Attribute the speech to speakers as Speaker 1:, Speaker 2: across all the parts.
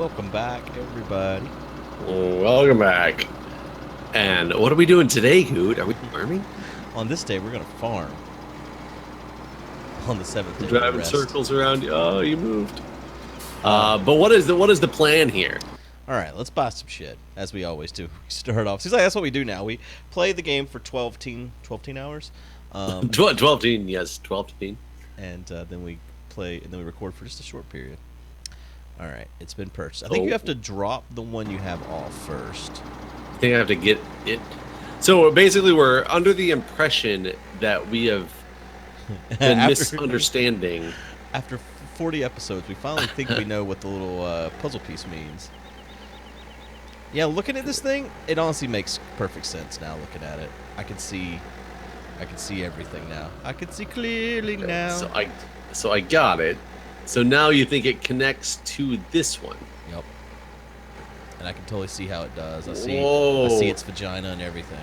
Speaker 1: Welcome back, everybody.
Speaker 2: Welcome back. And what are we doing today, Guude? Are we farming?
Speaker 1: On this day, we're going to farm. On the 7th day,
Speaker 2: Driving circles around you. Oh, you moved. But what is the plan here?
Speaker 1: All right, let's buy some shit, as we always do. We start off. Seems like that's what we do now. We play the game for 12 hours.
Speaker 2: 12 teen, yes, 12 teen.
Speaker 1: And then we play, and then we record for just a short period. All right, it's been purchased. I think you have to drop the one you have off first.
Speaker 2: I think I have to get it. So basically, we're under the impression that we have been misunderstanding.
Speaker 1: After 40 episodes, we finally think we know what the little puzzle piece means. Yeah, looking at this thing, it honestly makes perfect sense now. Looking at it, I can see everything now. I can see clearly now.
Speaker 2: So I got it. So now you think it connects to this one?
Speaker 1: Yep. And I can totally see how it does. I see its vagina and everything.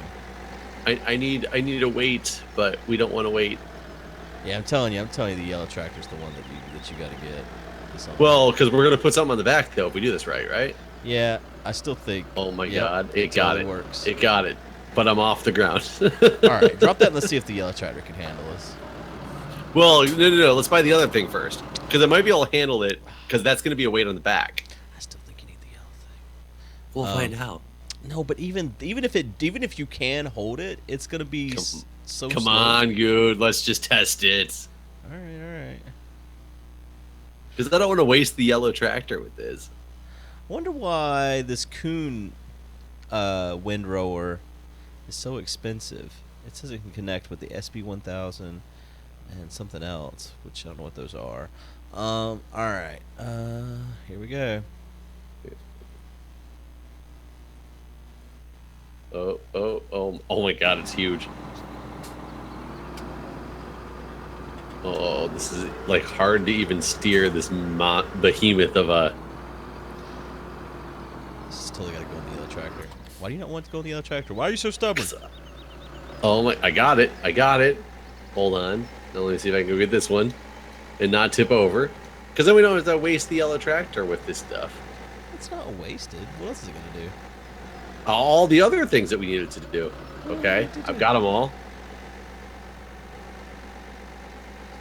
Speaker 2: I need to wait, but we don't want to wait.
Speaker 1: Yeah, I'm telling you, the yellow tractor's the one that you got to get.
Speaker 2: Well, because we're gonna put something on the back though if we do this right?
Speaker 1: Yeah, I still think.
Speaker 2: Oh my God, it got it.
Speaker 1: Works.
Speaker 2: It got it. But I'm off the ground.
Speaker 1: All right, drop that and let's see if the yellow tractor can handle this.
Speaker 2: Well, no. Let's buy the other thing first, because it might be able to handle it. Because that's going to be a weight on the back.
Speaker 1: I still think you need the yellow thing.
Speaker 2: We'll find out.
Speaker 1: No, but even if you can hold it, it's going to be so.
Speaker 2: Come
Speaker 1: slow.
Speaker 2: on, Guude. Let's just test it.
Speaker 1: All right.
Speaker 2: Because I don't want to waste the yellow tractor with this.
Speaker 1: I wonder why this Kuhn windrower is so expensive. It says it can connect with the SB1000 and something else, which I don't know what those are. All right. Here we go.
Speaker 2: Oh my God, it's huge. Oh, this is like hard to even steer this behemoth of a.
Speaker 1: This is totally got to go in the yellow tractor. Why do you not want to go in the yellow tractor? Why are you so stubborn?
Speaker 2: Oh my! I got it. Hold on. Now let me see if I can go get this one and not tip over. Because then we don't have to waste the yellow tractor with this stuff.
Speaker 1: It's not wasted. What else is it going to do?
Speaker 2: All the other things that we needed to do. Okay, I've got them all.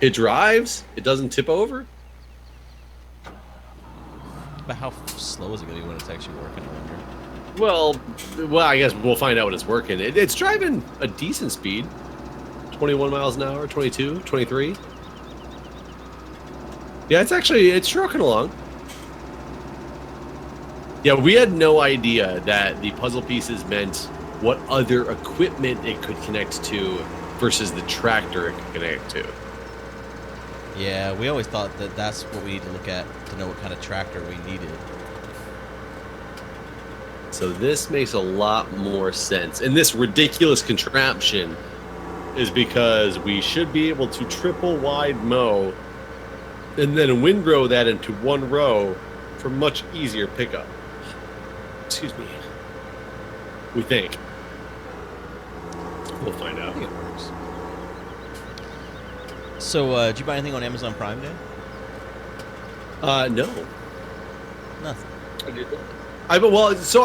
Speaker 2: It drives. It doesn't tip over.
Speaker 1: But how slow is it going to be when it's actually working, I wonder?
Speaker 2: Well, I guess we'll find out when it's working. It's driving a decent speed. 21 miles an hour, 22, 23. Yeah, it's trucking along. Yeah, we had no idea that the puzzle pieces meant what other equipment it could connect to versus the tractor it could connect to.
Speaker 1: Yeah, we always thought that that's what we need to look at to know what kind of tractor we needed.
Speaker 2: So this makes a lot more sense. And this ridiculous contraption is because we should be able to triple wide mow and then windrow that into one row for much easier pickup. Excuse me. We think. We'll find out.
Speaker 1: I think it works. So, did you buy anything on Amazon Prime Day?
Speaker 2: No.
Speaker 1: Nothing.
Speaker 2: I did. I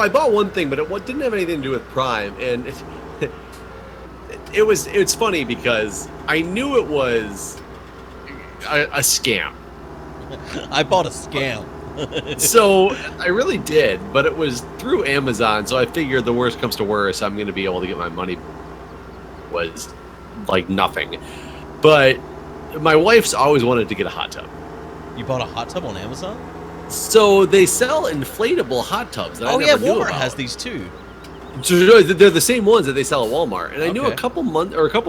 Speaker 2: bought one thing, but it didn't have anything to do with Prime, and it's funny because I knew it was a scam.
Speaker 1: I bought a scam.
Speaker 2: So I really did, but it was through Amazon, so I figured the worst comes to worst, I'm going to be able to get my money. Was like nothing. But my wife's always wanted to get a hot tub.
Speaker 1: You bought a hot tub on Amazon?
Speaker 2: So they sell inflatable hot tubs. That I never knew
Speaker 1: Walmart
Speaker 2: about.
Speaker 1: has these too.
Speaker 2: So they're the same ones that they sell at Walmart. And I knew a couple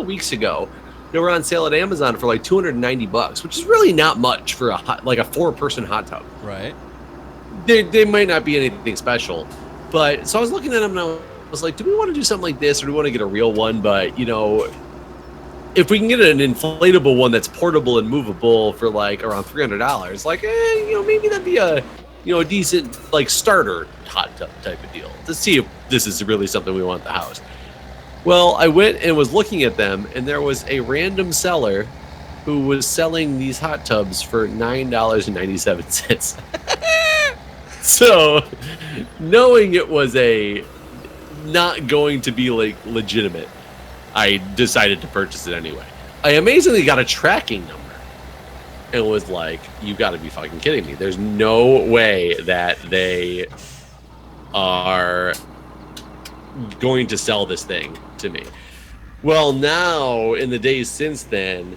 Speaker 2: weeks ago, they were on sale at Amazon for like $290, which is really not much for a 4-person hot tub.
Speaker 1: Right.
Speaker 2: They might not be anything special, but so I was looking at them and I was like, do we want to do something like this, or do we want to get a real one? But if we can get an inflatable one that's portable and movable for like around $300, like maybe that'd be a decent like starter hot tub type of deal to see if this is really something we want at the house. Well, I went and was looking at them, and there was a random seller who was selling these hot tubs for $9.97. So, knowing it was a not going to be like legitimate, I decided to purchase it anyway. I amazingly got a tracking number. And was like, you got to be fucking kidding me. There's no way that they are going to sell this thing to me. Well, now, in the days since then,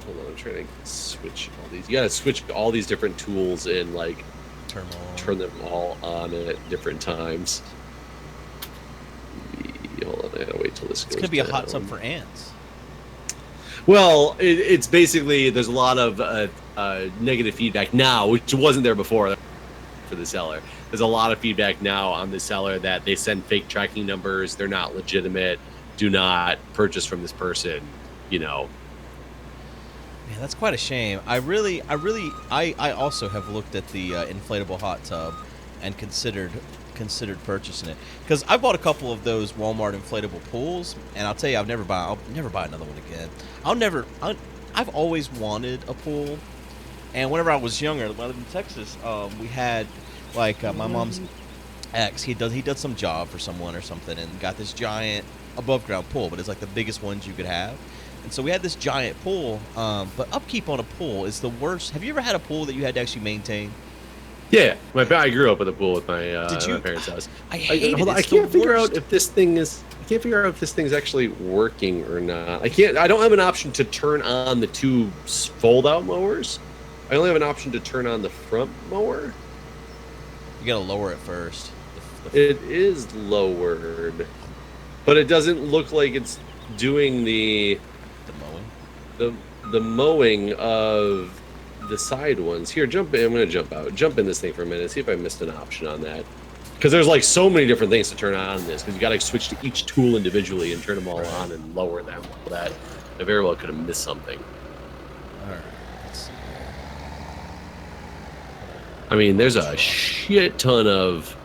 Speaker 2: hold on, I'm trying to switch all these. You got to switch all these different tools and, like, turn them all on at different times. Hold on, I gotta wait till this goes.
Speaker 1: It's gonna be
Speaker 2: down.
Speaker 1: a hot tub for ants.
Speaker 2: Well, it's basically, there's a lot of negative feedback now, which wasn't there before for the seller. There's a lot of feedback now on the seller that they send fake tracking numbers. They're not legitimate. Do not purchase from this person, you know.
Speaker 1: Man, that's quite a shame. I also have looked at the inflatable hot tub and considered purchasing it, because I bought a couple of those Walmart inflatable pools, and I'll tell you, I'll never buy another one again. I've always wanted a pool, and whenever I was younger, when I lived in Texas, we had like my mom's ex. He does some job for someone or something, and got this giant above ground pool, but it's like the biggest ones you could have. And so we had this giant pool, but upkeep on a pool is the worst. Have you ever had a pool that you had to actually maintain?
Speaker 2: Yeah, I grew up with a pool with my parents' house.
Speaker 1: I hate it.
Speaker 2: I can't figure out if this thing is. I can't figure out if this thing's actually working or not. I don't have an option to turn on the two fold-out mowers. I only have an option to turn on the front mower.
Speaker 1: You gotta lower it first.
Speaker 2: It is lowered, but it doesn't look like it's doing the
Speaker 1: mowing.
Speaker 2: The mowing of the side ones. Here, jump in. I'm gonna jump in this thing for a minute, see if I missed an option on that, because there's like so many different things to turn on in this, because you got to switch to each tool individually and turn them all on and lower them. That I very well could have missed something.
Speaker 1: All right, let's see.
Speaker 2: I mean, there's a shit ton of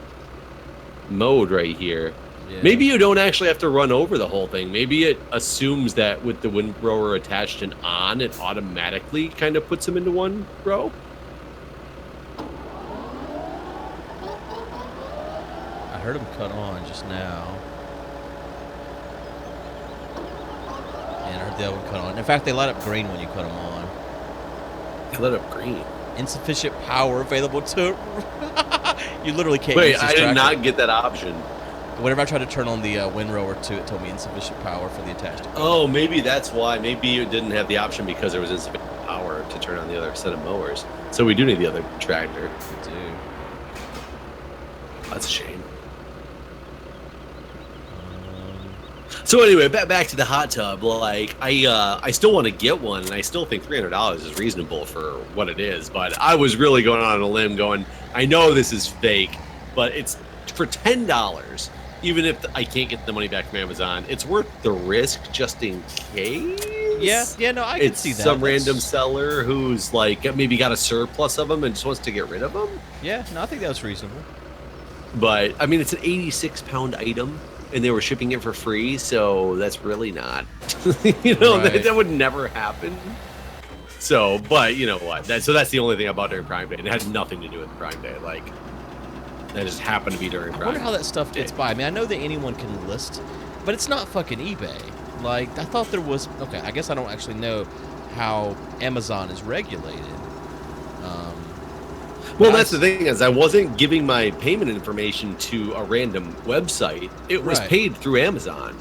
Speaker 2: mode right here.
Speaker 1: Yeah.
Speaker 2: Maybe you don't actually have to run over the whole thing. Maybe it assumes that with the windrower attached and on, it automatically kind of puts them into one row.
Speaker 1: I heard them cut on just now. And I heard the other one cut on. In fact, they light up green when you cut them on.
Speaker 2: They lit up green.
Speaker 1: Insufficient power available to... You literally can't
Speaker 2: Wait,
Speaker 1: use this
Speaker 2: I did
Speaker 1: tracker.
Speaker 2: not get that option.
Speaker 1: Whenever I tried to turn on the windrower too, it told me insufficient power for the attached equipment.
Speaker 2: Oh, maybe that's why. Maybe you didn't have the option because there was insufficient power to turn on the other set of mowers. So we do need the other tractor.
Speaker 1: We do.
Speaker 2: That's a shame. So anyway, back to the hot tub. Like, I still want to get one, and I still think $300 is reasonable for what it is. But I was really going on a limb, going, I know this is fake, but it's for $10. Even if I can't get the money back from Amazon, it's worth the risk just in case.
Speaker 1: Yeah, no, I can see that.
Speaker 2: Some random seller who's like maybe got a surplus of them and just wants to get rid of them.
Speaker 1: Yeah, no, I think that was reasonable.
Speaker 2: But I mean, it's an 86-pound item, and they were shipping it for free, so that's really not, you know,
Speaker 1: Right.
Speaker 2: that would never happen. So, but you know what? That's the only thing I bought during Prime Day. It had nothing to do with Prime Day. Like, that just happened to be during Prime.
Speaker 1: I wonder how that stuff gets by. I mean, I know that anyone can list, but it's not fucking eBay. Like, I thought there was... Okay, I guess I don't actually know how Amazon is regulated.
Speaker 2: Well, that's the thing, is I wasn't giving my payment information to a random website. It was
Speaker 1: Right.
Speaker 2: paid through Amazon.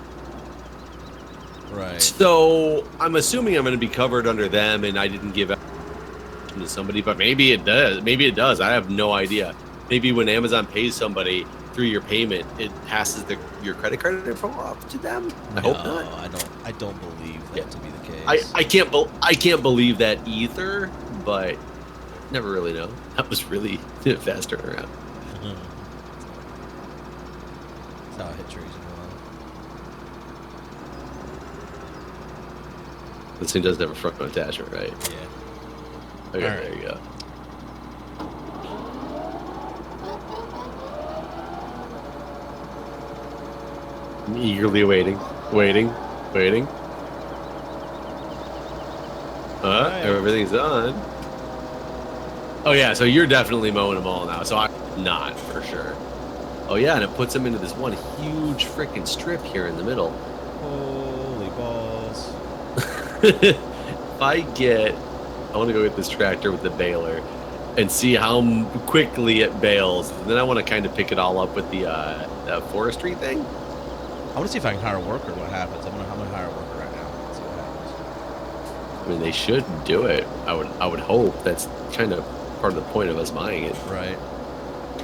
Speaker 1: Right.
Speaker 2: So I'm assuming I'm going to be covered under them, and I didn't give out to somebody, but maybe it does. Maybe it does. I have no idea. Maybe when Amazon pays somebody through your payment, it passes your credit card info off to them. I hope not.
Speaker 1: I don't believe that to be the case.
Speaker 2: I can't believe that either, but never really know. That was really fast turnaround.
Speaker 1: That's how I hit trees.
Speaker 2: This thing doesn't have a front attachment, right?
Speaker 1: Yeah.
Speaker 2: Okay,
Speaker 1: All right.
Speaker 2: there you go. I'm eagerly waiting.
Speaker 1: Right.
Speaker 2: Everything's on. Oh yeah, so you're definitely mowing them all now. So not for sure. Oh yeah, and it puts them into this one huge freaking strip here in the middle.
Speaker 1: Holy balls.
Speaker 2: If I want to go get this tractor with the baler and see how quickly it bales. And then I want to kind of pick it all up with the forestry thing.
Speaker 1: I want to see if I can hire a worker. What happens? I'm gonna hire a worker right now. Let's see what happens.
Speaker 2: I mean, they should do it. I would hope. That's kind of part of the point of us buying it.
Speaker 1: Right.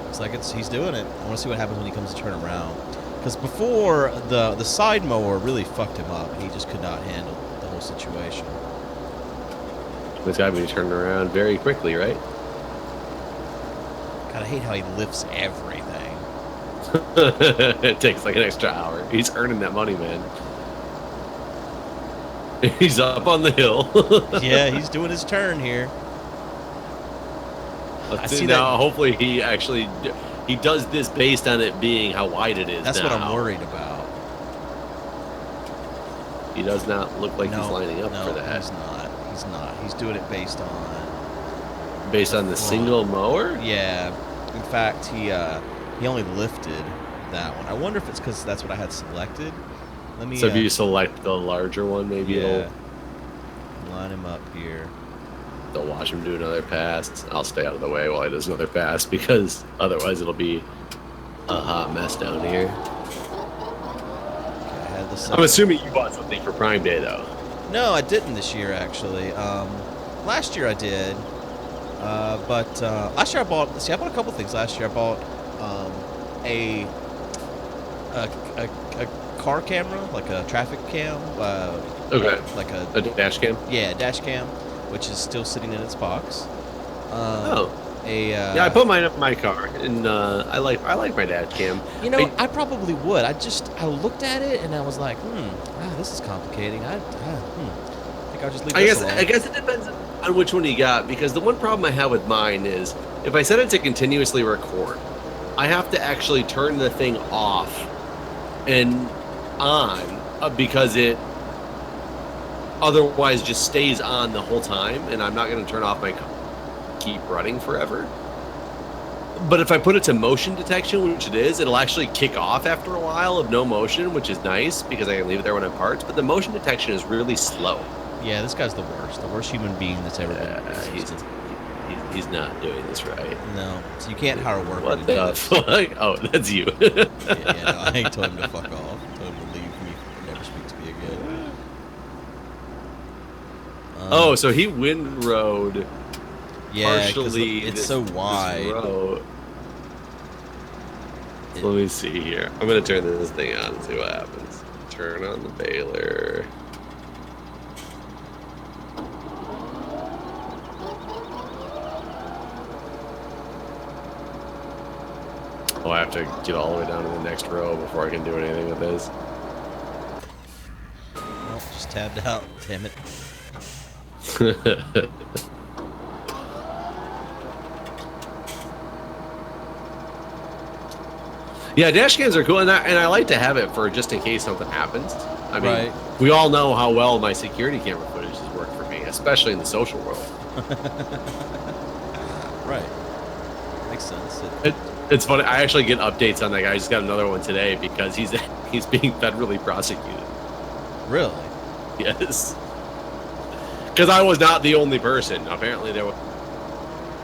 Speaker 1: Looks like he's doing it. I want to see what happens when he comes to turn around. Because before, the side mower really fucked him up. He just could not handle the whole situation.
Speaker 2: It's got to be turning around very quickly, right?
Speaker 1: God, I hate how he lifts everything.
Speaker 2: It takes like an extra hour. He's earning that money, man. He's up on the hill.
Speaker 1: Yeah, he's doing his turn here.
Speaker 2: Let's see now. Hopefully, he does this based on it being how wide it is.
Speaker 1: That's what I'm worried about.
Speaker 2: He does not look like he's lining up for that.
Speaker 1: He's not. He's not. He's doing it based on
Speaker 2: the single mower.
Speaker 1: Yeah. In fact, he only lifted that one. I wonder if it's because that's what I had selected. Let me.
Speaker 2: So if you select the larger one, maybe it'll
Speaker 1: line him up here.
Speaker 2: They'll watch him do another pass. I'll stay out of the way while he does another pass because otherwise it'll be a hot mess down here. Okay, I'm assuming you bought something for Prime Day though.
Speaker 1: No, I didn't this year actually. Last year I did, but last year I bought. See, I bought a couple things last year. I bought a car camera, like a traffic cam.
Speaker 2: Okay.
Speaker 1: Like
Speaker 2: a dash cam.
Speaker 1: Yeah, dash cam, which is still sitting in its box.
Speaker 2: Yeah, I put mine up in my car, and I like my dash cam.
Speaker 1: You know, I probably would. I looked at it and I was like, this is complicating. I think I'll just leave this alone.
Speaker 2: I guess it depends on which one you got, because the one problem I have with mine is if I set it to continuously record, I have to actually turn the thing off and on because it otherwise just stays on the whole time, and I'm not going to turn off my keep running forever. But if I put it to motion detection, which it is, it'll actually kick off after a while of no motion, which is nice because I can leave it there when it parts. But the motion detection is really slow.
Speaker 1: Yeah, this guy's the worst human being that's ever been.
Speaker 2: He's not doing this right.
Speaker 1: No, so you can't hire a worker.
Speaker 2: What the fuck? Oh, that's you.
Speaker 1: No, I told him to fuck off. I told him to leave me, never speak to me again.
Speaker 2: Oh, so he windrowed.
Speaker 1: Yeah,
Speaker 2: partially.
Speaker 1: It's so wide.
Speaker 2: Let me see here. I'm gonna turn this thing on and see what happens. Turn on the baler. Oh, I have to get all the way down to the next row before I can do anything with this.
Speaker 1: Well, just tabbed out. Damn it.
Speaker 2: Yeah, dash cams are cool, and I like to have it for just in case something happens. I mean, we all know how well my security camera footage has worked for me, especially in the social world.
Speaker 1: Right. Makes sense.
Speaker 2: It's funny. I actually get updates on that guy. I just got another one today because he's being federally prosecuted.
Speaker 1: Really?
Speaker 2: Yes. Because I was not the only person. Apparently, there were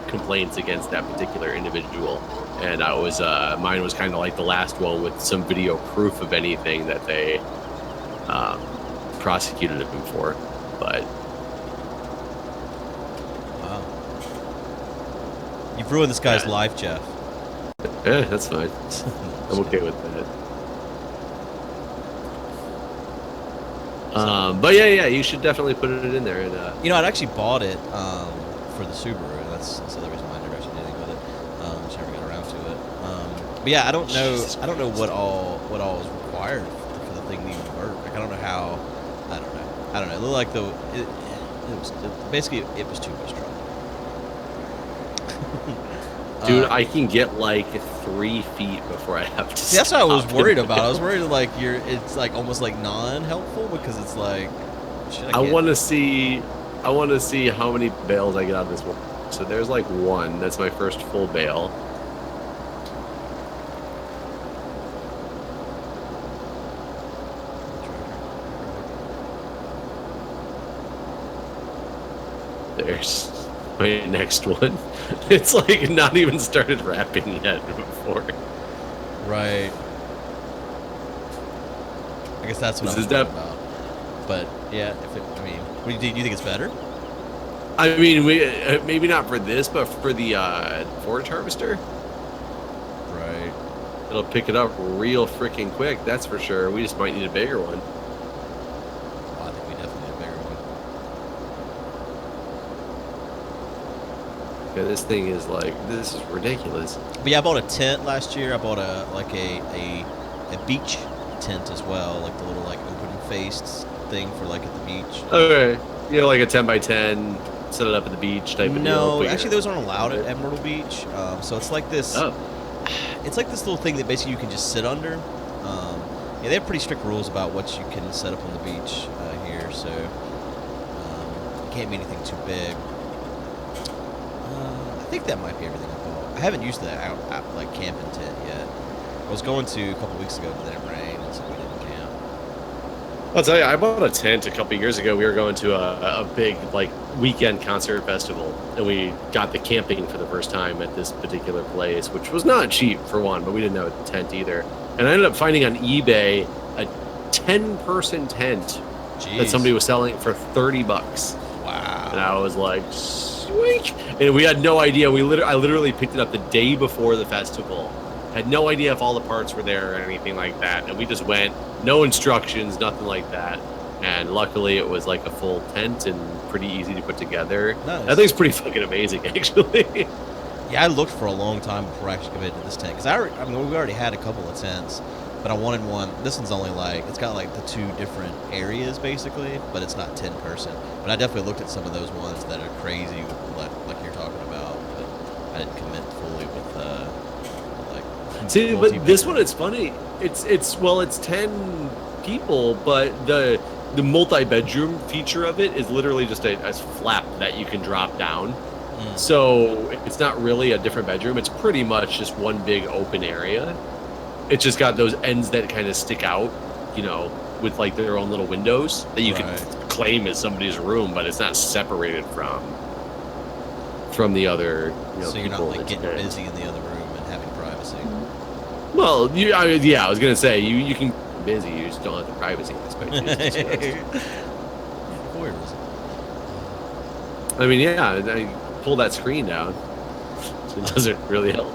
Speaker 2: complaints against that particular individual, and I was mine was kind of like the last one with some video proof of anything that they prosecuted him for. But
Speaker 1: wow, you've ruined this guy's life, Jeff.
Speaker 2: Yeah, that's fine. I'm okay with that. But yeah, you should definitely put it in there. And
Speaker 1: you know, I'd actually bought it for the Subaru. That's the other reason why I never actually did anything with it. Just never got around to it. But yeah, I don't know what all is required for the thing to even work. Like, I don't know how. I don't know. It looked like it was basically it was too much trouble.
Speaker 2: Dude, I can get like 3 feet before I have to.
Speaker 1: See, that's what I was worried about. I was worried like it's like almost like non-helpful because it's like. Shit,
Speaker 2: I want to see how many bales I get out of this one. So there's like one. That's my first full bale. there's my next one. It's like not even started wrapping yet before.
Speaker 1: Right. I guess that's what I was talking about. But yeah, do you think it's better?
Speaker 2: I mean, maybe not for this, but for the forage harvester.
Speaker 1: Right.
Speaker 2: It'll pick it up real freaking quick. That's for sure. We just might need a bigger one.
Speaker 1: I think we definitely need a bigger one.
Speaker 2: Yeah, this thing is this is ridiculous.
Speaker 1: But yeah, I bought a tent last year. I bought a beach tent as well, like the little open faced thing for at the beach.
Speaker 2: Okay. You know, like a 10 by 10, set it up at the beach type of deal.
Speaker 1: No, actually those aren't allowed at Myrtle Beach. So it's like this.
Speaker 2: Oh.
Speaker 1: It's like this little thing that basically you can just sit under. Yeah, they have pretty strict rules about what you can set up on the beach here, so it can't be anything too big. I think that might be everything I bought. I haven't used the camping tent yet. I was going to a couple weeks ago, but then it rained, and so we didn't camp.
Speaker 2: I'll tell you, I bought a tent a couple years ago. We were going to a big weekend concert festival, and we got the camping for the first time at this particular place, which was not cheap for one, but we didn't have a tent either. And I ended up finding on eBay a 10-person tent that somebody was selling for $30.
Speaker 1: Wow!
Speaker 2: And I was like, sweet! And we had no idea. I literally picked it up the day before the festival. Had no idea if all the parts were there or anything like that, and we just went. No instructions, nothing like that. And luckily it was like a full tent and pretty easy to put together.
Speaker 1: Nice.
Speaker 2: That thing's pretty fucking amazing, actually.
Speaker 1: Yeah, I looked for a long time before I actually committed to this tent. Because we already had a couple of tents, but I wanted one. This one's only it's got the two different areas basically, but it's not 10-person. But I definitely looked at some of those ones that are crazy, like you're talking about, but I didn't commit fully with
Speaker 2: See, but this one, it's funny. It's 10 people, but the multi-bedroom feature of it is literally just a flap that you can drop down. So it's not really a different bedroom. It's pretty much just one big open area. It's just got those ends that kind of stick out, with their own little windows that you can claim as somebody's room, but it's not separated from the other.
Speaker 1: So you're not getting busy in the other room and having privacy.
Speaker 2: Well, I was gonna say you can be busy. You just don't have the privacy aspect. I mean, yeah, I pull that screen down. So it doesn't really help.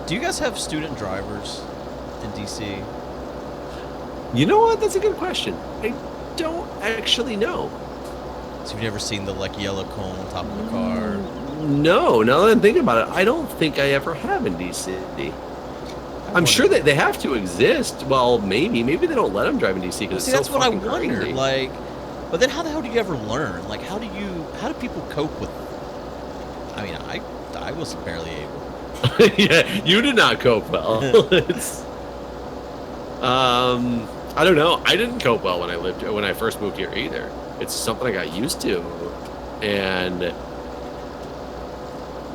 Speaker 1: Do you guys have student drivers in DC?
Speaker 2: You know what? That's a good question. I don't actually know.
Speaker 1: So you've never seen the yellow cone on top of a car?
Speaker 2: No. Now that I'm thinking about it, I don't think I ever have in DC. I'm sure that they have to exist. Well, maybe they don't let them drive in DC because it's
Speaker 1: that's
Speaker 2: so
Speaker 1: what I
Speaker 2: fucking
Speaker 1: wonder.
Speaker 2: crazy.
Speaker 1: But then how the hell do you ever learn? How do people cope with? I mean, I was barely able.
Speaker 2: Yeah, you did not cope well. I don't know. I didn't cope well when I first moved here either. It's something I got used to, and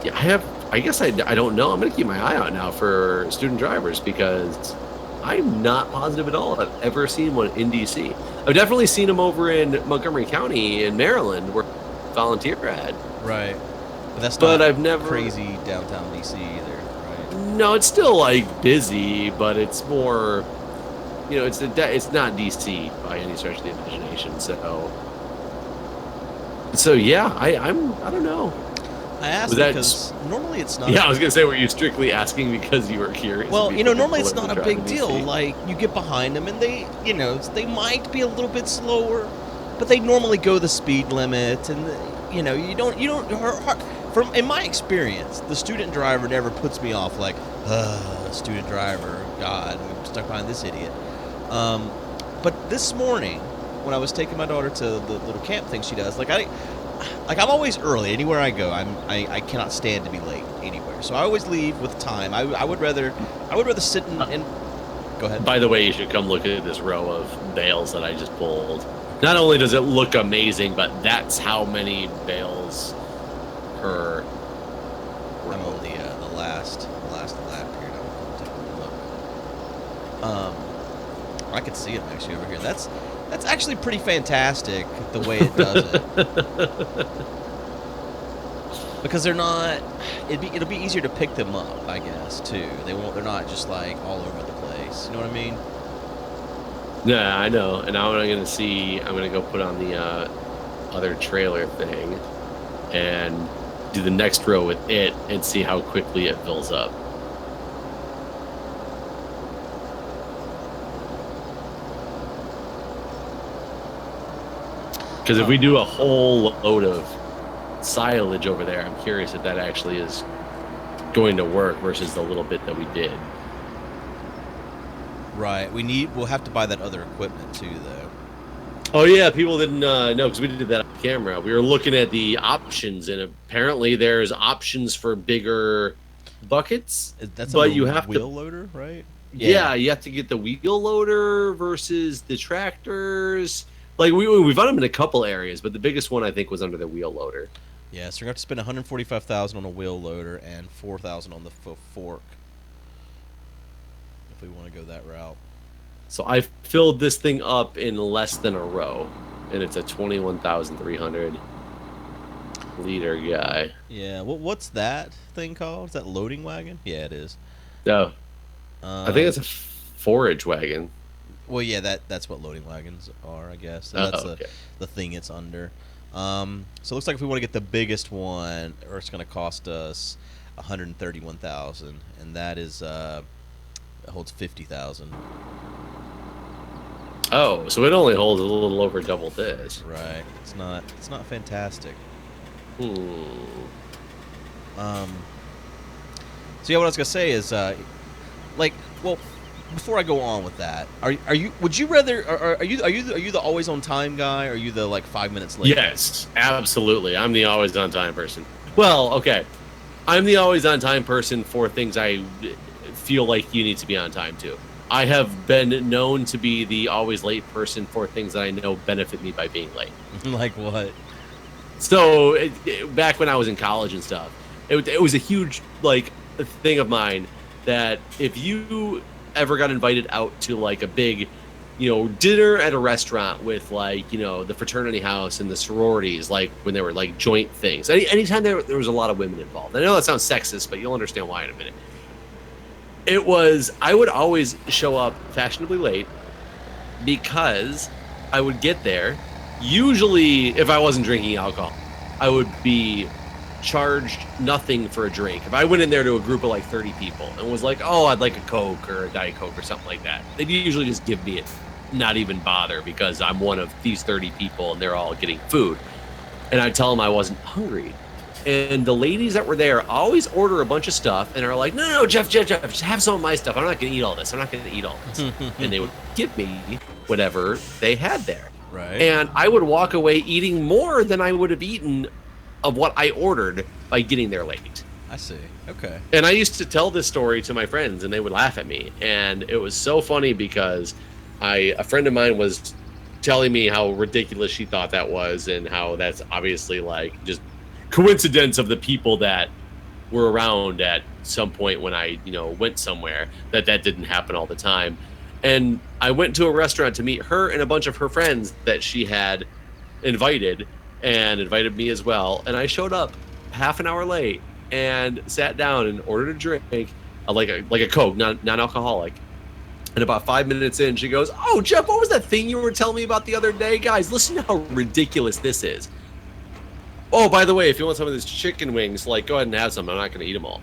Speaker 2: yeah, I guess I don't know. I'm going to keep my eye out now for student drivers because I'm not positive at all I've ever seen one in DC. I've definitely seen them over in Montgomery County in Maryland where volunteer had.
Speaker 1: Right. But that's not
Speaker 2: I've never
Speaker 1: crazy downtown DC either, right?
Speaker 2: No, it's still busy, but it's more, it's not DC by any stretch of the imagination. So yeah, I don't know.
Speaker 1: I asked because normally it's not.
Speaker 2: Yeah, I was gonna say, were you strictly asking because you were curious?
Speaker 1: Well, normally it's not a big deal. You get behind them and they, they might be a little bit slower, but they normally go the speed limit, and you don't. From in my experience, the student driver never puts me off student driver. God, I'm stuck behind this idiot. But this morning, when I was taking my daughter to the little camp thing she does, I'm always early anywhere I go. I cannot stand to be late anywhere, so I always leave with time. I would rather sit and go ahead.
Speaker 2: By the way, you should come look at this row of bales that I just pulled. Not only does it look amazing, but that's how many bales per.
Speaker 1: I'm on the last lap here. I'll take a look. I could see them actually over here. That's actually pretty fantastic the way it does it. Because they're not. It'll be easier to pick them up, I guess, too. They're not just like all over the place. You know what I mean?
Speaker 2: Yeah, I know. And now I'm gonna go put on the other trailer thing and do the next row with it and see how quickly it fills up. Because if we do a whole load of silage over there, I'm curious if that actually is going to work versus the little bit that we did.
Speaker 1: Right. We'll have to buy that other equipment too, though.
Speaker 2: Oh yeah, people didn't know because we did that on camera. We were looking at the options, and apparently there's options for bigger buckets.
Speaker 1: But you have wheel loader, right?
Speaker 2: Yeah, you have to get the wheel loader versus the tractors. Like we found them in a couple areas, but the biggest one I think was under the wheel loader.
Speaker 1: Yeah, so we're gonna have to spend $145,000 on a wheel loader and $4,000 on the fork if we want to go that route.
Speaker 2: So I filled this thing up in less than a row, and it's a 21,300 liter guy.
Speaker 1: Yeah, what's that thing called? Is that loading wagon? Yeah, it is.
Speaker 2: No, I think it's a forage wagon.
Speaker 1: Well, yeah, that's what loading wagons are, I guess. So that's
Speaker 2: okay.
Speaker 1: the thing it's under. So it looks like if we want to get the biggest one, or it's going to cost us $131,000, and that is it holds 50,000.
Speaker 2: Oh, so it only holds a little over double this.
Speaker 1: Right. It's not fantastic. So yeah, what I was gonna say is, before I go on with that, are you? Would you rather? Are you the always on time guy? Or are you the like 5 minutes late?
Speaker 2: Yes, absolutely. I'm the always on time person. Well, okay, I'm the always on time person for things I feel like you need to be on time to. I have been known to be the always late person for things that I know benefit me by being late.
Speaker 1: Like what?
Speaker 2: So back when I was in college and stuff, it was a huge thing of mine that if you ever got invited out to like a big, dinner at a restaurant with the fraternity house and the sororities, like when there were like joint things, anytime there was a lot of women involved. I know that sounds sexist, but you'll understand why in a minute. I would always show up fashionably late because I would get there. Usually, if I wasn't drinking alcohol, I would be charged nothing for a drink. If I went in there to a group of like 30 people and was like, oh, I'd like a Coke or a Diet Coke or something like that, they'd usually just give me it, not even bother, because I'm one of these 30 people and they're all getting food. And I'd tell them I wasn't hungry. And the ladies that were there always order a bunch of stuff and are like, no, Jeff, just have some of my stuff. I'm not going to eat all this. And they would give me whatever they had there.
Speaker 1: Right.
Speaker 2: And I would walk away eating more than I would have eaten of what I ordered by getting there late.
Speaker 1: I see. Okay.
Speaker 2: And I used to tell this story to my friends and they would laugh at me. And it was so funny because a friend of mine was telling me how ridiculous she thought that was and how that's obviously like just coincidence of the people that were around at some point when I, went somewhere, that didn't happen all the time. And I went to a restaurant to meet her and a bunch of her friends that she had invited and invited me as well. And I showed up half an hour late and sat down and ordered a drink, like a Coke, non-alcoholic. And about 5 minutes in, she goes, "Oh, Jeff, what was that thing you were telling me about the other day? Guys, listen to how ridiculous this is. Oh, by the way, if you want some of these chicken wings, go ahead and have some. I'm not going to eat them all."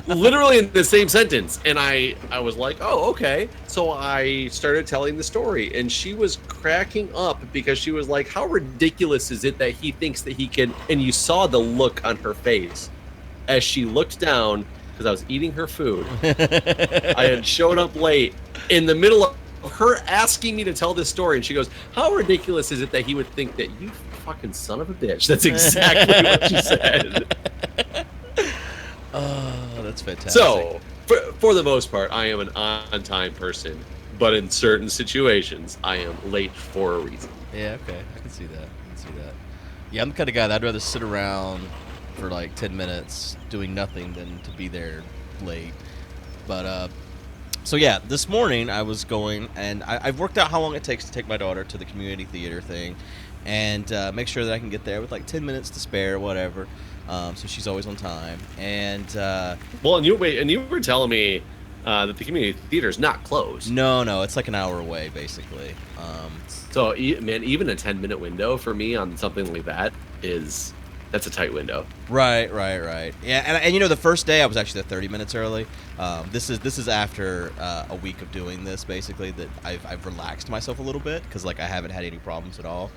Speaker 2: Literally in the same sentence. And I was like, oh, okay. So I started telling the story, and she was cracking up because she was like, how ridiculous is it that he thinks that he can? And you saw the look on her face as she looked down because I was eating her food. I had showed up late in the middle of her asking me to tell this story, and she goes, how ridiculous is it that he would think that you fucking son of a bitch? That's exactly what she said.
Speaker 1: Oh, that's fantastic.
Speaker 2: So, for the most part, I am an on-time person, but in certain situations, I am late for a reason.
Speaker 1: Yeah, okay. I can see that. Yeah, I'm the kind of guy that I'd rather sit around for like 10 minutes doing nothing than to be there late. But So yeah, this morning I was going, and I've worked out how long it takes to take my daughter to the community theater thing, and make sure that I can get there with like 10 minutes to spare, whatever. So she's always on time. And
Speaker 2: well, and you were telling me that the community theater is not closed.
Speaker 1: no, it's like an hour away, basically.
Speaker 2: So, man, even a 10-minute window for me on something like that's a tight window.
Speaker 1: Right. Yeah, and you know, the first day I was actually 30 minutes early. This is after a week of doing this, basically, that I've relaxed myself a little bit because like I haven't had any problems at all.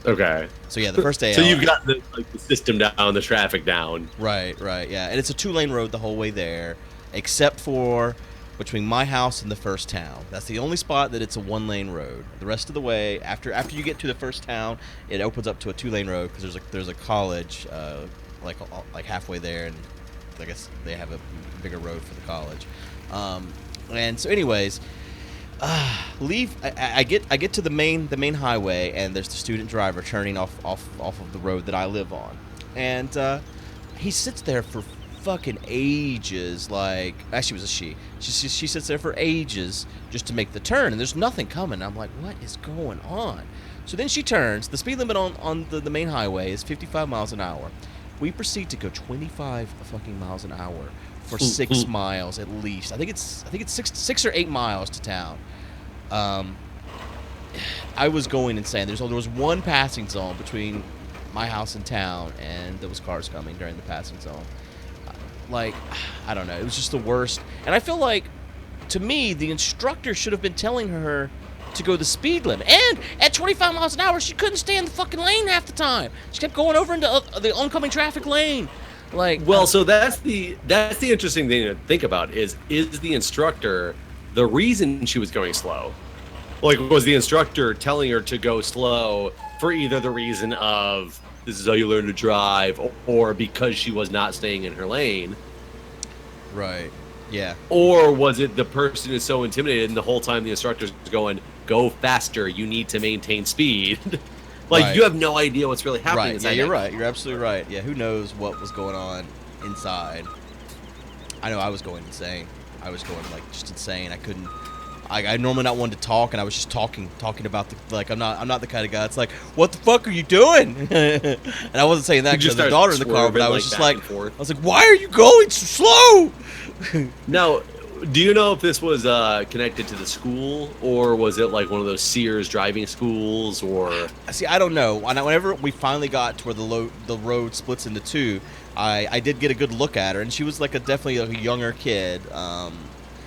Speaker 2: Okay.
Speaker 1: So yeah, the first day.
Speaker 2: So you've got the system down, the traffic down.
Speaker 1: Right, yeah, and it's a 2-lane road the whole way there, except for between my house and the first town. That's the only spot that it's a 1-lane road. The rest of the way, after you get to the first town, it opens up to a 2-lane road because there's a college like halfway there, and I guess they have a bigger road for the college. And so, anyways, I get to the main highway, and there's the student driver turning off of the road that I live on, and he sits there for fucking ages. Like, actually, it was a she. She sits there for ages just to make the turn, and there's nothing coming. I'm like, what is going on? So then she turns. The speed limit on the main highway is 55 miles an hour. We proceed to go 25 fucking miles an hour for 6 miles at least. I think it's 6 or 8 miles to town. I was going insane. There was one passing zone between my house and town, and there was cars coming during the passing zone. Like, I don't know. It was just the worst. And I feel like, to me, the instructor should have been telling her to go the speed limit. And at 25 miles an hour, she couldn't stay in the fucking lane half the time. She kept going over into the oncoming traffic lane. Like,
Speaker 2: well, so that's the interesting thing to think about is the instructor the reason she was going slow? Like, was the instructor telling her to go slow for either the reason of this is how you learn to drive, or because she was not staying in her lane?
Speaker 1: Right. Yeah.
Speaker 2: Or was it the person who's so intimidated, and the whole time the instructor's going, go faster, you need to maintain speed? Like, right. You have no idea what's really happening.
Speaker 1: Right. Yeah, you're right. You're absolutely right. Yeah, who knows what was going on inside? I know I was going insane. I was going, like, just insane. I couldn't... I normally not one to talk, and I was just talking about the, like, I'm not the kind of guy. It's like, what the fuck are you doing? And I wasn't saying that because the daughter in the car, but I was just like, why are you going so slow?
Speaker 2: Now, do you know if this was connected to the school, or was it like one of those Sears driving schools, or?
Speaker 1: See, I don't know. Whenever we finally got to where the road splits into two, I did get a good look at her, and she was like definitely a younger kid.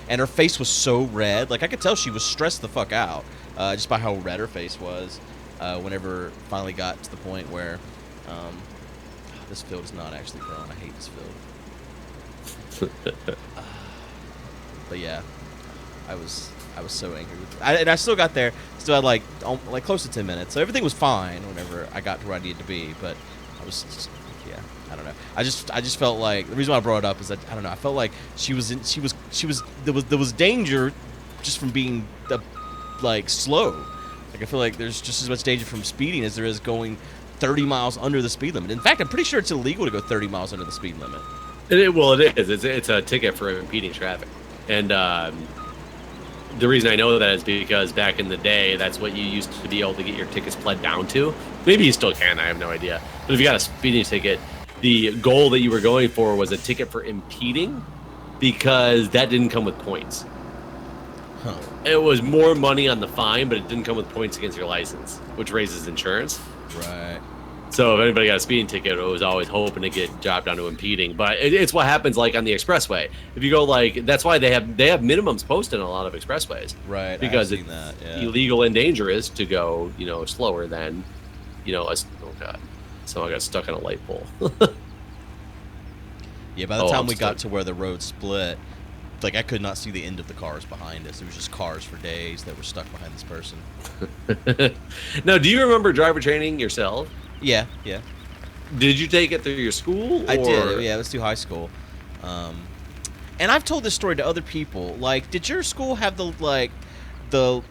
Speaker 1: And her face was so red. Like, I could tell she was stressed the fuck out just by how red her face was whenever finally got to the point where this field is not actually growing. I hate this field. But yeah, I was so angry. And I still got there. Still had like close to 10 minutes. So everything was fine whenever I got to where I needed to be. But I was just, yeah, I don't know. I just felt like the reason why I brought it up is that I don't know. I felt like there was danger just from being like slow. Like, I feel like there's just as much danger from speeding as there is going 30 miles under the speed limit. In fact, I'm pretty sure it's illegal to go 30 miles under the speed limit.
Speaker 2: It is. It's a ticket for impeding traffic. And the reason I know that is because back in the day, that's what you used to be able to get your tickets pled down to. Maybe you still can. I have no idea. But if you got a speeding ticket, the goal that you were going for was a ticket for impeding, because that didn't come with points.
Speaker 1: Huh.
Speaker 2: It was more money on the fine, but it didn't come with points against your license, which raises insurance.
Speaker 1: Right.
Speaker 2: So if anybody got a speeding ticket, it was always hoping to get dropped down to impeding. But it's what happens like on the expressway. If you go like, that's why they have minimums posted on a lot of expressways.
Speaker 1: Right.
Speaker 2: Because it's illegal and dangerous to go, slower than, oh God, someone got stuck on a light pole.
Speaker 1: Yeah. By the time we got to where the road split, like, I could not see the end of the cars behind us. It was just cars for days that were stuck behind this person.
Speaker 2: Now, do you remember driver training yourself?
Speaker 1: Yeah.
Speaker 2: Did you take it through your school? Or?
Speaker 1: I did. Yeah, it was through high school. And I've told this story to other people. Like, did your school have the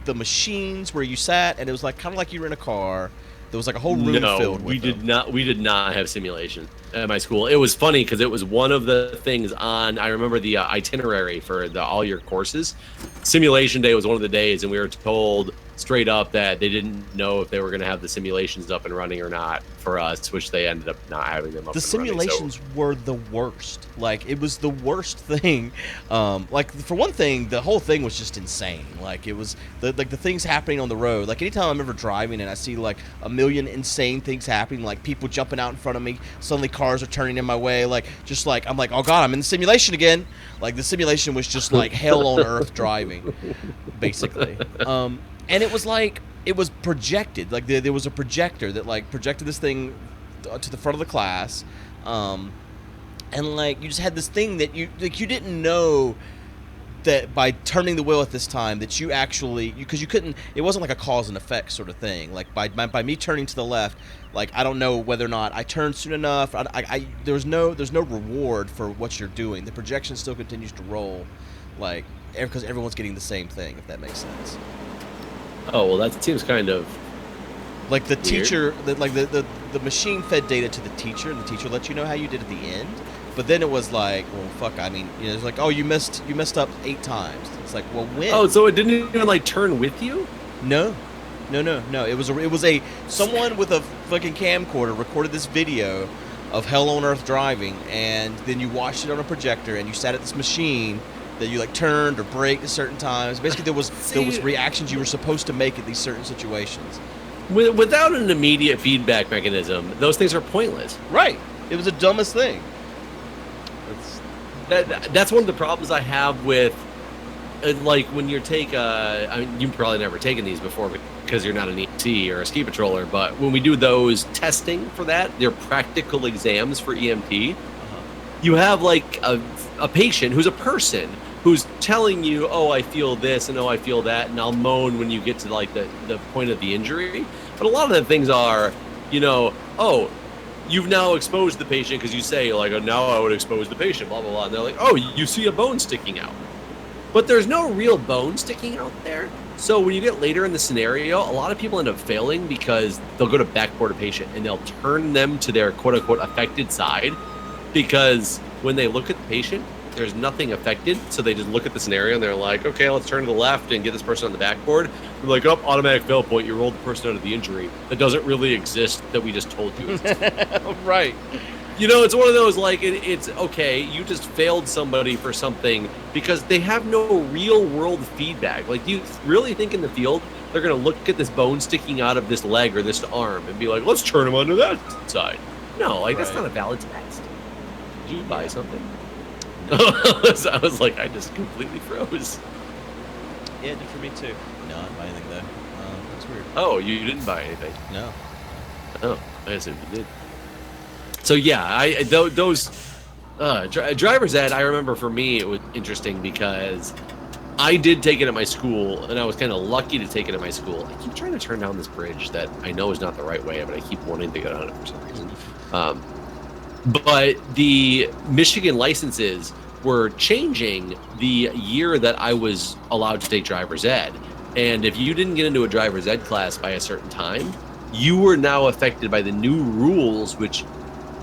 Speaker 1: machines where you sat and it was like kind of like you were in a car, There was like a whole room filled with them.
Speaker 2: We did not have simulation at my school. It was funny because it was one of the things on. I remember the itinerary for all your courses. Simulation day was one of the days, and we were told straight up that they didn't know if they were going to have the simulations up and running or not for us, which they ended up not having them up.
Speaker 1: The simulations were the worst. Like, it was the worst thing. Like, for one thing, the whole thing was just insane. Like, it was the things happening on the road. Like, anytime I'm ever driving and I see like a million insane things happening, like people jumping out in front of me, suddenly cars are turning in my way, like, just like, I'm like, oh god, I'm in the simulation again. Like, the simulation was just like hell on earth driving, basically. And it was like, it was projected. Like, there was a projector that like projected this thing to the front of the class, and like you just had this thing that you didn't know that by turning the wheel at this time that you actually, because you couldn't, it wasn't like a cause and effect sort of thing. Like by me turning to the left, like I don't know whether or not I turned soon enough. There's no reward for what you're doing. The projection still continues to roll, like, because everyone's getting the same thing, if that makes sense.
Speaker 2: Oh, well, that seems kind of
Speaker 1: like the
Speaker 2: weird.
Speaker 1: Teacher, like the machine fed data to the teacher, and the teacher let you know how you did at the end. But then it was like, well, fuck. I mean, you know, it's like, oh, you messed up 8 times. It's like, well, when?
Speaker 2: Oh, so it didn't even like turn with you?
Speaker 1: No. It was a someone with a fucking camcorder recorded this video of hell on earth driving, and then you watched it on a projector, and you sat at this machine that you like turned or braked at certain times. Basically, there was reactions you were supposed to make at these certain situations.
Speaker 2: Without an immediate feedback mechanism, those things are pointless.
Speaker 1: Right. It was the dumbest thing.
Speaker 2: That's one of the problems I have with, like, when you take I mean, you've probably never taken these before because you're not an EMT or a ski patroller, but when we do those testing for that, they're practical exams for EMT. You have like a patient who's a person who's telling you, oh, I feel this and oh, I feel that, and I'll moan when you get to like the point of the injury. But a lot of the things are, you know, oh, you've now exposed the patient because you say like, oh, now I would expose the patient, blah, blah, blah. And they're like, oh, you see a bone sticking out. But there's no real bone sticking out there. So when you get later in the scenario, a lot of people end up failing because they'll go to backboard a patient and they'll turn them to their quote unquote affected side, because when they look at the patient, there's nothing affected. So they just look at the scenario and they're like, okay, let's turn to the left and get this person on the backboard. They're like, oh, automatic fail point. You rolled the person out of the injury that doesn't really exist that we just told you existed.
Speaker 1: Right.
Speaker 2: You know, it's one of those, like, it's okay, you just failed somebody for something because they have no real world feedback. Like, do you really think in the field they're going to look at this bone sticking out of this leg or this arm and be like, let's turn them onto that side? No, like, that's not a valid test. Did you buy something? So I was like, I just completely froze.
Speaker 1: Yeah, it did for me too. No, I didn't buy anything though. That's weird.
Speaker 2: Oh, you didn't buy anything?
Speaker 1: No.
Speaker 2: Oh, I assumed you did. So yeah, those driver's ed, I remember for me it was interesting because I did take it at my school, and I was kind of lucky to take it at my school. I keep trying to turn down this bridge that I know is not the right way, but I keep wanting to get on it for some reason. But the Michigan licenses were changing the year that I was allowed to take driver's ed. And if you didn't get into a driver's ed class by a certain time, you were now affected by the new rules, which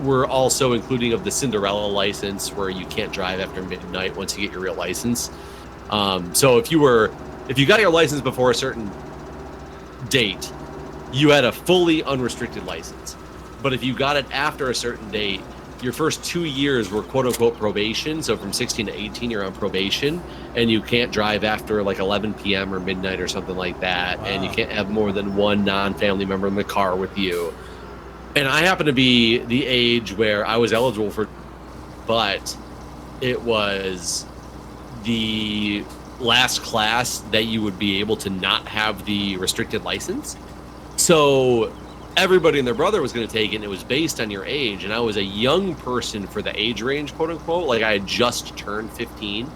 Speaker 2: were also including of the Cinderella license, where you can't drive after midnight once you get your real license. So if you got your license before a certain date, you had a fully unrestricted license. But if you got it after a certain date, your first 2 years were quote unquote probation. So from 16 to 18, you're on probation, and you can't drive after like 11 p.m. or midnight or something like that. Wow. And you can't have more than one non-family member in the car with you. And I happen to be the age where I was eligible for, but it was the last class that you would be able to not have the restricted license. So everybody and their brother was going to take it, and it was based on your age. And I was a young person for the age range, quote unquote. Like, I had just turned 15.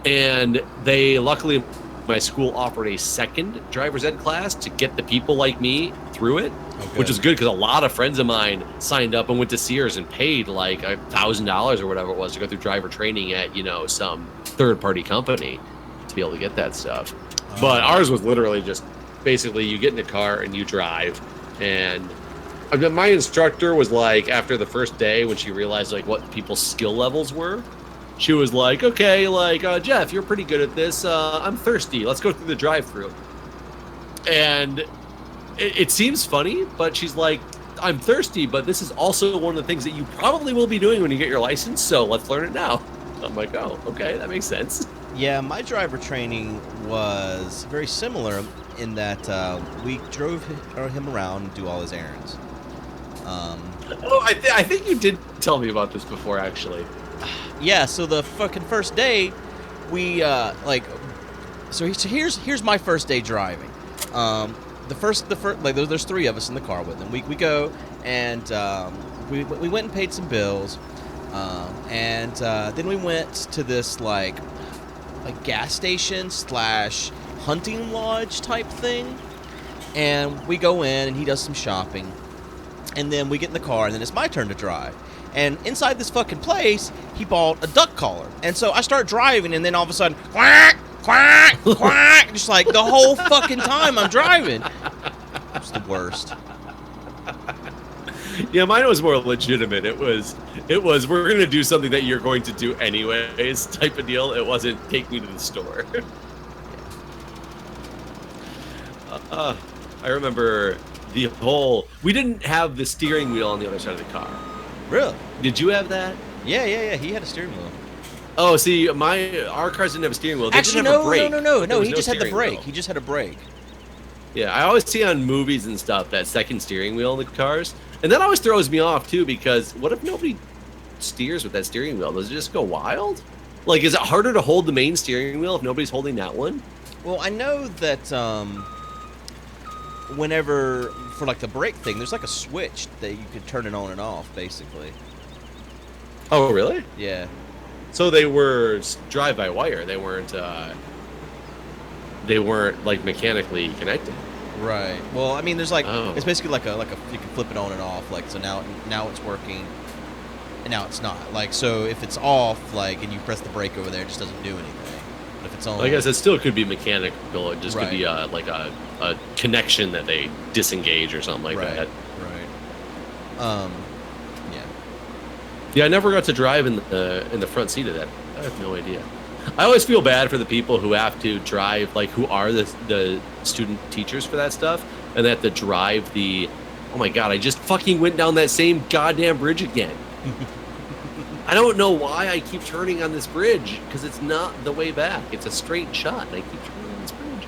Speaker 2: And they, luckily, my school offered a second driver's ed class to get the people like me through it, which was good because a lot of friends of mine signed up and went to Sears and paid like $1,000 or whatever it was to go through driver training at, you know, some third-party company to be able to get that stuff. But ours was literally just basically you get in a car and you drive. And I mean, my instructor was like, after the first day, when she realized like what people's skill levels were, she was like, okay, like, Jeff, you're pretty good at this. I'm thirsty. Let's go through the drive-thru. And it seems funny, but she's like, I'm thirsty, but this is also one of the things that you probably will be doing when you get your license, so let's learn it now. I'm like, oh, okay, that makes sense.
Speaker 1: Yeah, my driver training was very similar in that we drove him around and do all his errands.
Speaker 2: Oh, I think you did tell me about this before, actually.
Speaker 1: Yeah, so the fucking first day, we so here's my first day driving. The first like there's 3 of us in the car with him. We go and we went and paid some bills, and then we went to this like gas station / hunting lodge type thing, and we go in and he does some shopping, and then we get in the car and then it's my turn to drive. And inside this fucking place, he bought a duck collar. And so I start driving, and then all of a sudden, quack, quack, quack, just like the whole fucking time I'm driving. It's the worst.
Speaker 2: Yeah, mine was more legitimate. It was we're going to do something that you're going to do anyways type of deal. It wasn't take me to the store. I remember we didn't have the steering wheel on the other side of the car.
Speaker 1: Really?
Speaker 2: Did you have that?
Speaker 1: Yeah. He had a steering wheel.
Speaker 2: Oh, see, our cars didn't have a steering wheel. They
Speaker 1: Actually,
Speaker 2: didn't have a brake.
Speaker 1: No. He just had the brake. He just had a brake.
Speaker 2: Yeah, I always see on movies and stuff that second steering wheel in the cars. And that always throws me off, too, because what if nobody steers with that steering wheel? Does it just go wild? Like, is it harder to hold the main steering wheel if nobody's holding that one?
Speaker 1: Well, I know that whenever, for like the brake thing, there's like a switch that you could turn it on and off, basically.
Speaker 2: Oh, really?
Speaker 1: Yeah.
Speaker 2: So they were drive-by-wire. They weren't like mechanically connected.
Speaker 1: Right. Well, I mean, there's like
Speaker 2: Oh.
Speaker 1: it's basically like a you can flip it on and off. Like so now it's working, and now it's not. Like so if it's off, like and you press the brake over there, it just doesn't do anything. But if it's on,
Speaker 2: I guess it still could be mechanical. It just
Speaker 1: Right.
Speaker 2: could be like a connection that they disengage or something like that.
Speaker 1: Right. Yeah.
Speaker 2: Yeah, I never got to drive in the front seat of that. I have no idea. I always feel bad for the people who have to drive, like who are the student teachers for that stuff, and they have to drive the. Oh my god! I just fucking went down that same goddamn bridge again. I don't know why I keep turning on this bridge because it's not the way back. It's a straight shot, and I keep turning on this bridge.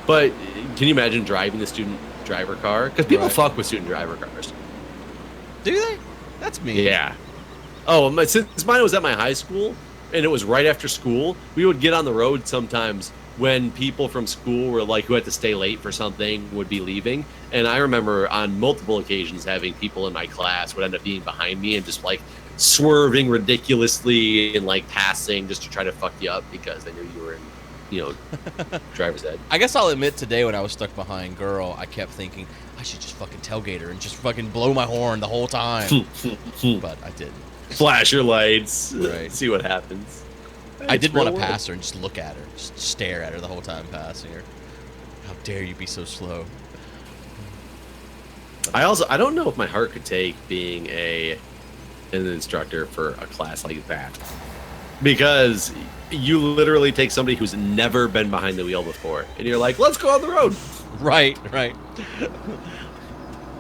Speaker 2: But can you imagine driving the student driver car? Because people fuck with student driver cars.
Speaker 1: Do they? That's me.
Speaker 2: Yeah. Oh, since mine was at my high school, and it was right after school, we would get on the road sometimes when people from school were like who had to stay late for something would be leaving. And I remember on multiple occasions having people in my class would end up being behind me and just like swerving ridiculously and like passing just to try to fuck you up because they knew you were in, driver's ed.
Speaker 1: I guess I'll admit today when I was stuck behind girl, I kept thinking I should just fucking tailgate her and just fucking blow my horn the whole time. But I didn't.
Speaker 2: Flash your lights.
Speaker 1: Right.
Speaker 2: See what happens.
Speaker 1: I did want to pass her and just look at her, just stare at her the whole time passing her. How dare you be so slow?
Speaker 2: I don't know if my heart could take being an instructor for a class like that, because you literally take somebody who's never been behind the wheel before, and you're like, "Let's go on the road."
Speaker 1: Right.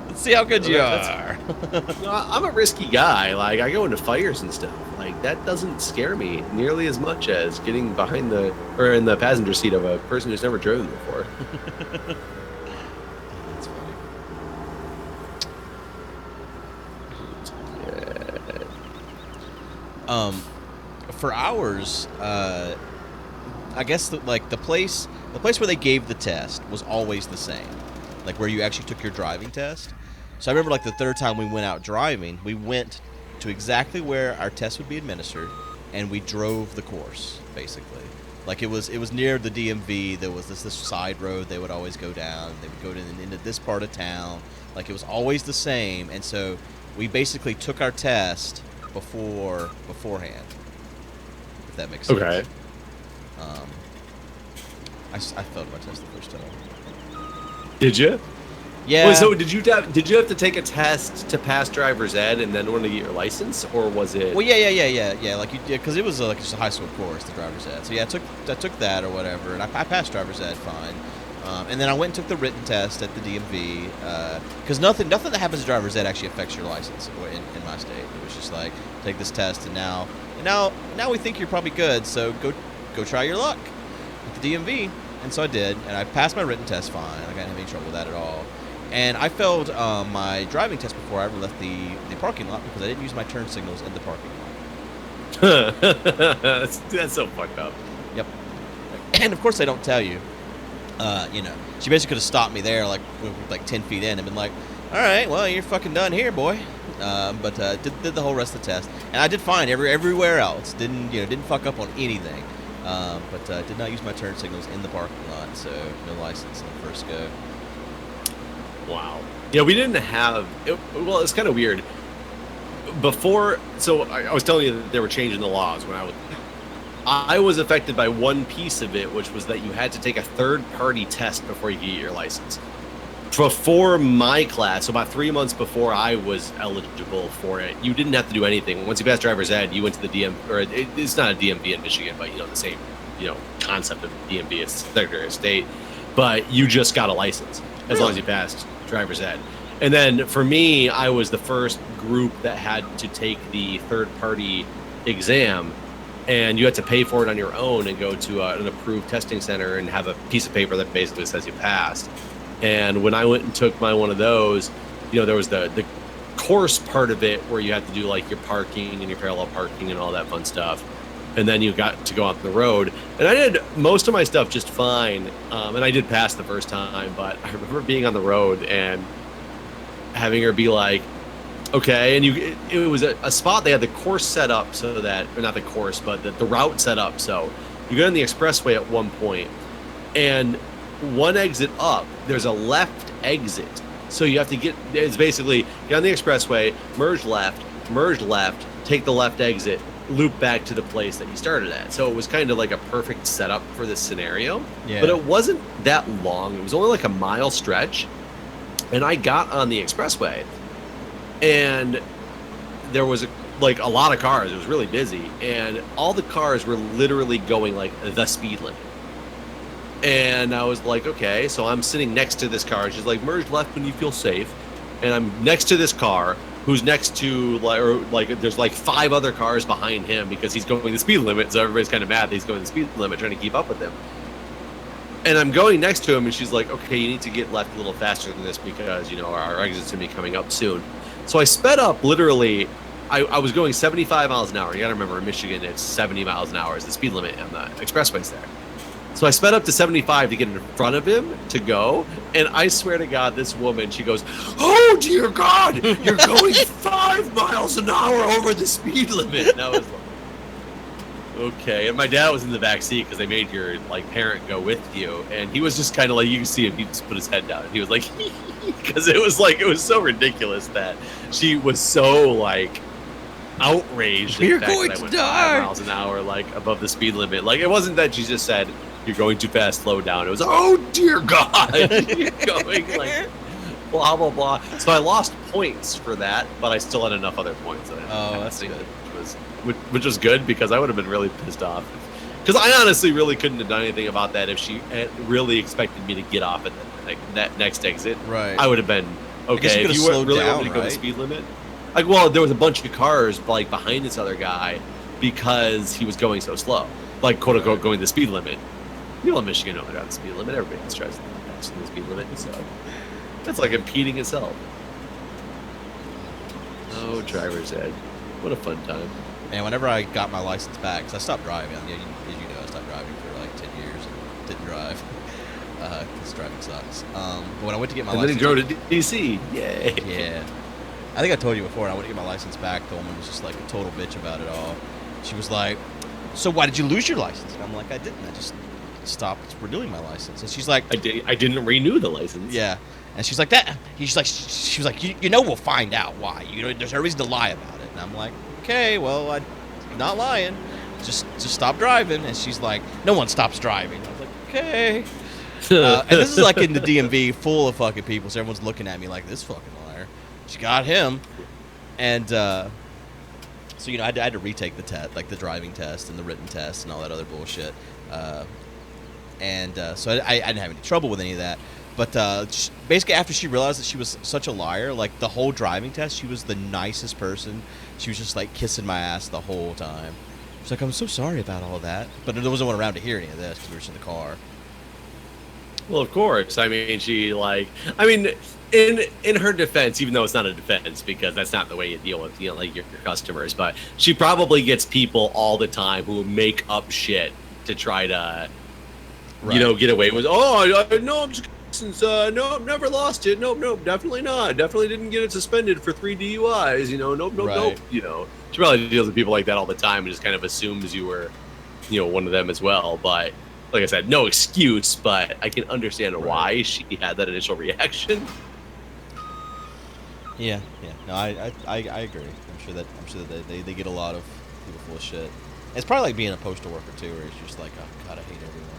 Speaker 1: Let's see how good you are.
Speaker 2: I'm a risky guy. Like I go into fires and stuff. Like that doesn't scare me nearly as much as getting behind in the passenger seat of a person who's never driven before.
Speaker 1: That's funny. For ours, I guess the place where they gave the test was always the same, like where you actually took your driving test. So I remember like the third time we went out driving, we went to exactly where our test would be administered, and we drove the course basically. Like it was near the DMV. There was this side road they would always go down. They would go into this part of town. Like it was always the same, and so we basically took our test beforehand. If that makes sense.
Speaker 2: Okay.
Speaker 1: I failed my test the first time.
Speaker 2: Did you?
Speaker 1: Yeah.
Speaker 2: Well, so did you have to take a test to pass driver's ed and then want to get your license, or was it?
Speaker 1: Well, yeah. Like because it was like just a high school course, the driver's ed. So yeah, I took that or whatever, and I passed driver's ed fine. And then I went and took the written test at the DMV because nothing that happens to driver's ed actually affects your license in my state. It was just like take this test, and now we think you're probably good, so go try your luck at the DMV. And so I did, and I passed my written test fine. I didn't have any trouble with that at all. And I failed my driving test before I ever left the parking lot because I didn't use my turn signals in the parking lot.
Speaker 2: That's so fucked up.
Speaker 1: Yep. And of course they don't tell you. She basically could have stopped me there, like 10 feet in, and been like, "All right, well you're fucking done here, boy." But did the whole rest of the test, and I did fine everywhere else. Didn't fuck up on anything. But did not use my turn signals in the parking lot, so no license on the first go.
Speaker 2: Wow. Yeah, we didn't have it. Well, it's kind of weird. Before, so I was telling you that they were changing the laws when I was affected by one piece of it, which was that you had to take a third-party test before you could get your license. Before my class, so about 3 months before I was eligible for it, you didn't have to do anything. Once you passed driver's ed, you went to the it's not a DMV in Michigan, but the same, concept of DMV, it's Secretary of State, but you just got a license as long as you passed driver's ed. And then for me, I was the first group that had to take the third-party exam, and you had to pay for it on your own and go to an approved testing center and have a piece of paper that basically says you passed. And when I went and took one of those, there was the course part of it where you had to do like your parking and your parallel parking and all that fun stuff. And then you got to go out the road. And I did most of my stuff just fine. And I did pass the first time, but I remember being on the road and having her be like, okay. And it was a spot, they had the course set up so that, or not the course, but the route set up. So you go on the expressway at one point, and one exit up, there's a left exit. So you have to it's basically get on the expressway, merge left, take the left exit, loop back to the place that you started at. So it was kind of like a perfect setup for this scenario. Yeah. But it wasn't that long. It was only like a mile stretch. And I got on the expressway, and there was a lot of cars. It was really busy, and all the cars were literally going like the speed limit. And I was like, okay, so I'm sitting next to this car. She's like, merge left when you feel safe. And I'm next to this car who's next to there's like 5 other cars behind him because he's going the speed limit. So everybody's kind of mad that he's going the speed limit, trying to keep up with him. And I'm going next to him, and she's like, okay, you need to get left a little faster than this because, our exit's going to be coming up soon. So I sped up literally. I was going 75 miles an hour. You got to remember, in Michigan, it's 70 miles an hour is the speed limit on the expressways there. So I sped up to 75 to get in front of him to go. And I swear to God, this woman, she goes, oh, dear God, you're going 5 miles an hour over the speed limit. And I was like, okay. And my dad was in the back seat because they made your parent go with you. And he was just kind of like, you can see him, he just put his head down. And he was like, because it was so ridiculous that she was so outraged.
Speaker 1: You're going to die
Speaker 2: 5 miles an hour, above the speed limit. It wasn't that she just said, you're going too fast, slow down. It was, oh, dear God, you're going blah, blah, blah. So I lost points for that, but I still had enough other points.
Speaker 1: That's good.
Speaker 2: Which was good because I would have been really pissed off. Because I honestly really couldn't have done anything about that if she really expected me to get off at that next exit.
Speaker 1: Right.
Speaker 2: I would have been, okay, if you really wanted to go the speed limit. There was a bunch of cars behind this other guy because he was going so slow. Quote unquote, going the speed limit. People in Michigan know they're on the speed limit. Everybody tries to pass the speed limit, so that's impeding itself. Oh, driver's ed. What a fun time.
Speaker 1: And whenever I got my license back, because I stopped driving. As you know, I stopped driving for 10 years and didn't drive because driving sucks. But when I went to get my license...
Speaker 2: And then you drove to D.C. Yay.
Speaker 1: Yeah. I think I told you before, when I went to get my license back, the woman was just a total bitch about it all. She was like, so why did you lose your license? And I'm like, I didn't. I just stopped renewing my license. And she's like,
Speaker 2: I didn't renew the license.
Speaker 1: Yeah. And she's like, she was like, we'll find out why. There's no reason to lie about it. And I'm like, okay, well, I'm not lying. Just stop driving. And she's like, no one stops driving. I was like, okay. And this is like in the DMV full of fucking people, so everyone's looking at me like, this fucking liar. She got him. And so, you know, I had to retake the test, like the driving test and the written test and all that other bullshit. So I didn't have any trouble with any of that. But basically, after she realized that she was such a liar, like the whole driving test, she was the nicest person. She was just like kissing my ass the whole time. She's like, I'm so sorry about all that. But there wasn't one around to hear any of this because we were just in the car.
Speaker 2: Well, of course. I mean, in her defense, even though it's not a defense because that's not the way you deal with, you know, like your customers, but she probably gets people all the time who make up shit to try to, you know, get away with. Oh, no, I'm just since no, never lost it. Nope, definitely not. Definitely didn't get it suspended for 3 DUIs. You know, nope. You know, she probably deals with people like that all the time and just kind of assumes you were, you know, one of them as well. But like I said, no excuse, but I can understand why she had that initial reaction.
Speaker 1: Yeah. No, I agree. I'm sure that they get a lot of people full of shit. It's probably like being a postal worker too, where it's just like, oh god, I hate everyone.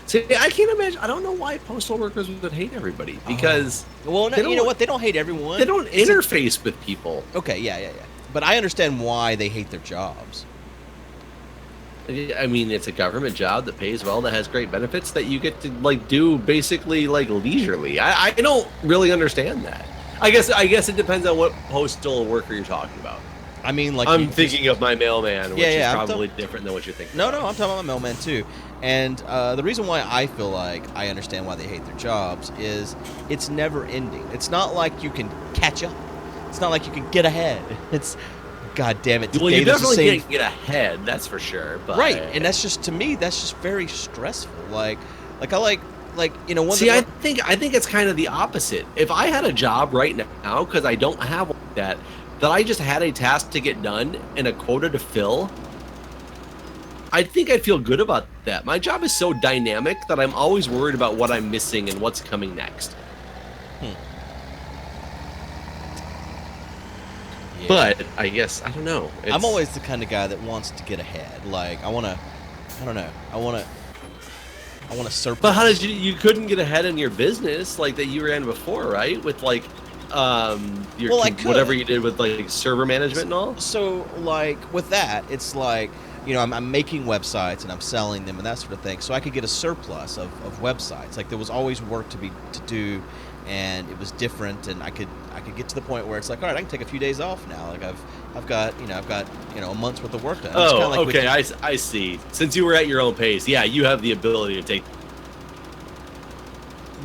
Speaker 2: See, I can't imagine. I don't know why postal workers would hate everybody because
Speaker 1: well, no, you know what? They don't hate everyone.
Speaker 2: They don't interface with people.
Speaker 1: Okay, yeah. But I understand why they hate their jobs.
Speaker 2: I mean, it's a government job that pays well, that has great benefits, that you get to like do basically like leisurely. I don't really understand that. I guess it depends on what postal worker you're talking about.
Speaker 1: I mean, like
Speaker 2: I'm thinking of my mailman, which is
Speaker 1: I'm
Speaker 2: probably different than what you're thinking.
Speaker 1: No, I'm talking about my mailman too. And the reason why I feel like I understand why they hate their jobs is it's never ending. It's not like you can catch up. It's not like you can get ahead. It's god damn it.
Speaker 2: Well, you definitely can't get ahead, that's for sure. But
Speaker 1: right, and that's just, to me, that's just very stressful. Like I like you know.
Speaker 2: I think it's kind of the opposite. If I had a job right now, because I don't have that I just had a task to get done and a quota to fill, I think I'd feel good about that. My job is so dynamic that I'm always worried about what I'm missing and what's coming next.
Speaker 1: Yeah.
Speaker 2: But I guess, I don't know.
Speaker 1: I'm always the kind of guy that wants to get ahead. Like I want to surplus.
Speaker 2: But how did you couldn't get ahead in your business like that you ran before, right? With like whatever you did with like server management and all.
Speaker 1: So like with that, it's like, you know, I'm making websites and I'm selling them and that sort of thing. So I could get a surplus of websites. Like there was always work to do, and it was different. And I could get to the point where it's like, all right, I can take a few days off now. Like I've got a month's worth of work done.
Speaker 2: Oh, like okay, I see. Since you were at your own pace, yeah, you have the ability to take.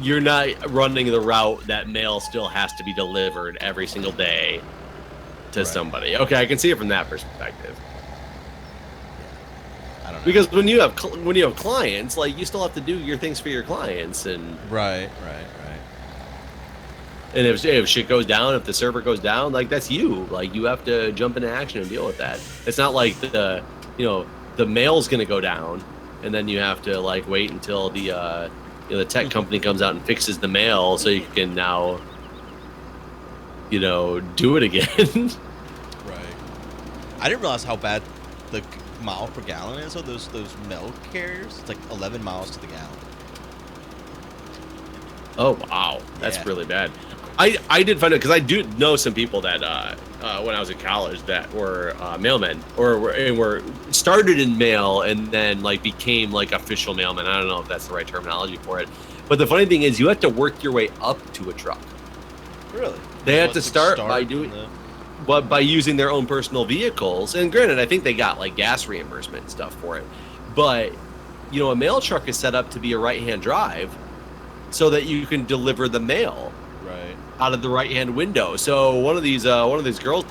Speaker 2: You're not running the route that mail still has to be delivered every single day to somebody. Okay, I can see it from that perspective.
Speaker 1: I don't know.
Speaker 2: Because when you have clients, like you still have to do your things for your clients, and
Speaker 1: right.
Speaker 2: And if shit goes down, if the server goes down, like that's you. Like you have to jump into action and deal with that. It's not like the mail's gonna go down, and then you have to like wait until the tech company comes out and fixes the mail so you can now, do it again.
Speaker 1: Right. I didn't realize how bad the mile per gallon is of those mail carriers. It's like 11 miles to the gallon.
Speaker 2: Oh, wow. That's really bad. I did find out, because I do know some people that when I was in college that were mailmen or were started in mail and then like became like official mailmen. I don't know if that's the right terminology for it. But the funny thing is you have to work your way up to a truck.
Speaker 1: Really?
Speaker 2: They have to start by doing but by using their own personal vehicles. And granted, I think they got like gas reimbursement and stuff for it. But, a mail truck is set up to be a right-hand drive so that you can deliver the mail out of the right-hand window. So one of these girls,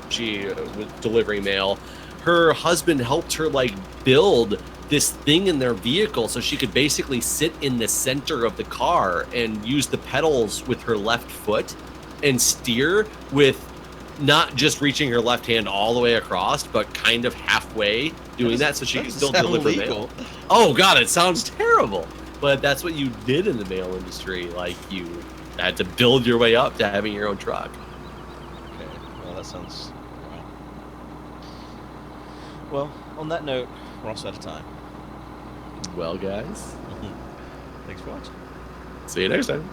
Speaker 2: she was delivering mail. Her husband helped her like build this thing in their vehicle so she could basically sit in the center of the car and use the pedals with her left foot and steer with not just reaching her left hand all the way across, but kind of halfway doing that so she could still deliver mail. Oh God, it sounds terrible. But that's what you did in the mail industry. Like you had to build your way up to having your own truck.
Speaker 1: Okay, well that sounds... Well, on that note, we're also out of time.
Speaker 2: Well, guys,
Speaker 1: Thanks for watching.
Speaker 2: See you next time.